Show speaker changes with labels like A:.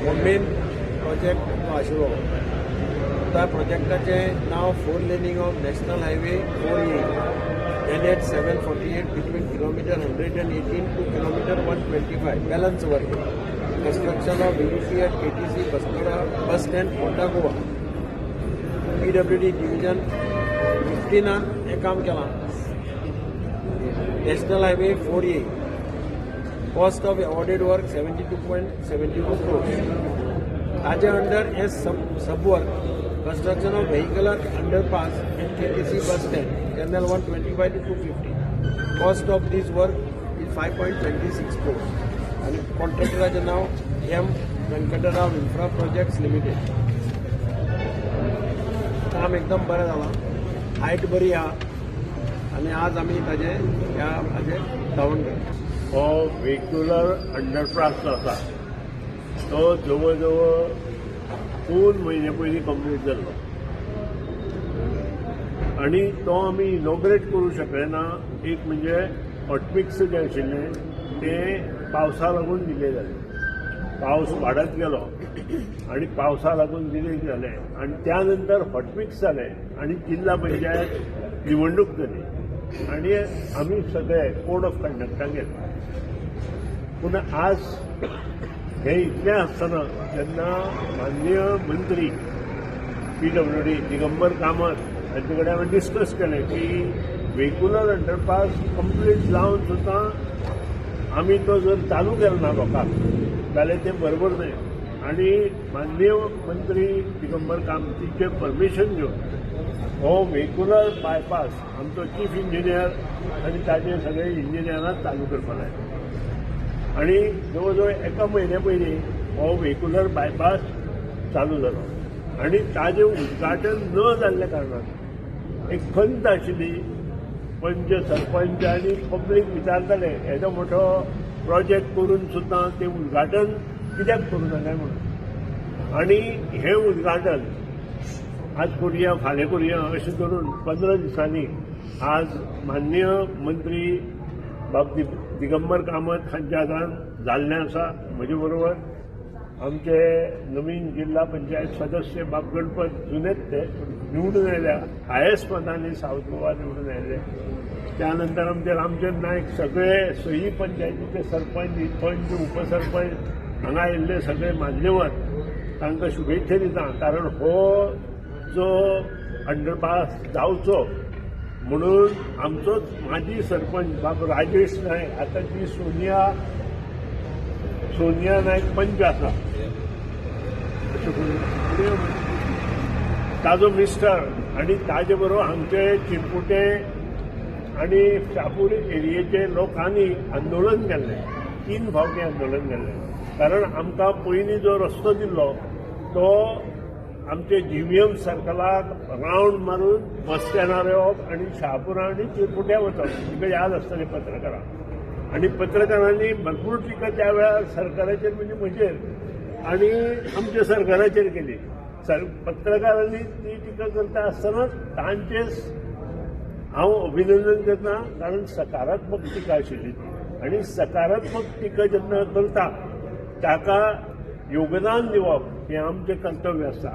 A: हो main project जो आशिल्लो त्या प्रोजेक्टाचें नाव 4 laning of national highway 4A NH 748 between kilometer 118 to kilometer 125 balance work. Construction of BUP at KTC bus stand Kota Goa. PWD division 15 हे काम केलां. National Highway 4A. Cost of awarded work 72.72 crores. ताजे under हे सब work. Construction of vehicular underpass at KTC bus stand, Channel 125 to 250. Cost of this work is 5.26 crores. And contractor now M. Venkataraw Infra Projects Limited. काम एकदम बरें जालां, height बरी आहा आनी आज आमी ताजे ह्या हाजे धांवण करता.
B: हो व्हेक्युलर अंडरपास जो आसा तो जवळ जवळ 2 महिने पयलीं कंप्लीट जाल्लो आनी तो आमी इनॉग्रेट करूं शकले ना. एक म्हणजे हॉटमिक्स जे आशिल्लें तें पावसा लागून डिले जालें. पावस वाडत गेलो आनी पावसा लागून डिले जालें आनी त्या नंतर हॉटमिक्स जालें आनी जिल्हा पंचायत निवडणूक जाली आनी आमी सगळे कोड ऑफ कंडक्टाक गेले. पूण आज हे इतलें आसतना जेन्ना माननीय मंत्री PWD दिगंबर कामत हांचे कडेन हांवें डिस्कस केलें की व्हेक्युलर अंडरपास कंप्लीट जावन सुद्दां आमी तो जर चालू केलो ना लोकांक जाल्यार तें बरोबर न्हय. आनी माननीय मंत्री दिगंबर कामतीचे परमिशन घेवन हो व्हेक्युलर बायपास आमचो चीफ इंजिनियर आनी ताजे सगळे इंजिनियरांक चालू करपाक लायला. आनी जवळ जवळ एका म्हयन्या पयलीं हो व्हेक्युलर बायपास चालू जालो आनी ताजें उद्घाटन न जाल्ल्या कारणान एक खंत आशिल्ली. पंच सरपंच आनी पब्लीक विचारताले येदो मोठो प्रोजेक्ट करून सुद्दां तें उद्घाटन कित्याक करूं जालें म्हणून. आनी हें उद्घाटन आज करुया फाल्यां करुया अशें करून 15 दिसांनी आज माननीय मंत्री बाब दिगंबर कामत हांच्या हातान जाल्लें आसा. म्हजे बरोबर आमचे नवीन जिल्हा पंचायत सदस्य बाब गणपत जुनेच ते निवडून आयल्या. हायेस्ट पदांनी साऊथ गोवा निवडून आयले. त्यानंतर आमचे रामचंद्र नायक सगळे सही पंचायतीचे सरपंच पंच उपसरपंच हांगा आयिल्ले सगळे मान्यवर तांकां शुभेच्छा दिता. कारण हो जो अंडरपास जावचो म्हणून आमचोच माजी सरपंच बाब राजेश नायक आता जी सोनिया नायक पंच आसा ताजो मिस्टर आनी ताजे बरोबर हांगचे चिरपुटे आनी शापूर एरियेचे लोकांनी आंदोलन केल्लें. 3 फावटी आंदोलन केल्लें. कारण आमकां पयलीं जो रस्तो दिल्लो तो आमचे GVM सर्कलाक रावंड मारून बस स्टँडार येवप आनी शहापुरा आनी चिरपुट्या वचप. तिका याद आसतली पत्रकारांक. आनी पत्रकारांनी भरपूर टिका त्या वेळार सरकाराचेर म्हणजे म्हजेर आनी आमच्या सरकाराचेर केली. पत्रकारांनी ती टिका करता आसतना तांचेच हांव अभिनंदन करता. कारण सकारात्मक टिका आशिल्ली ती आनी सकारात्मक टिका जेन्ना करता ताका योगदान दिवप हें आमचें कर्तव्य आसा.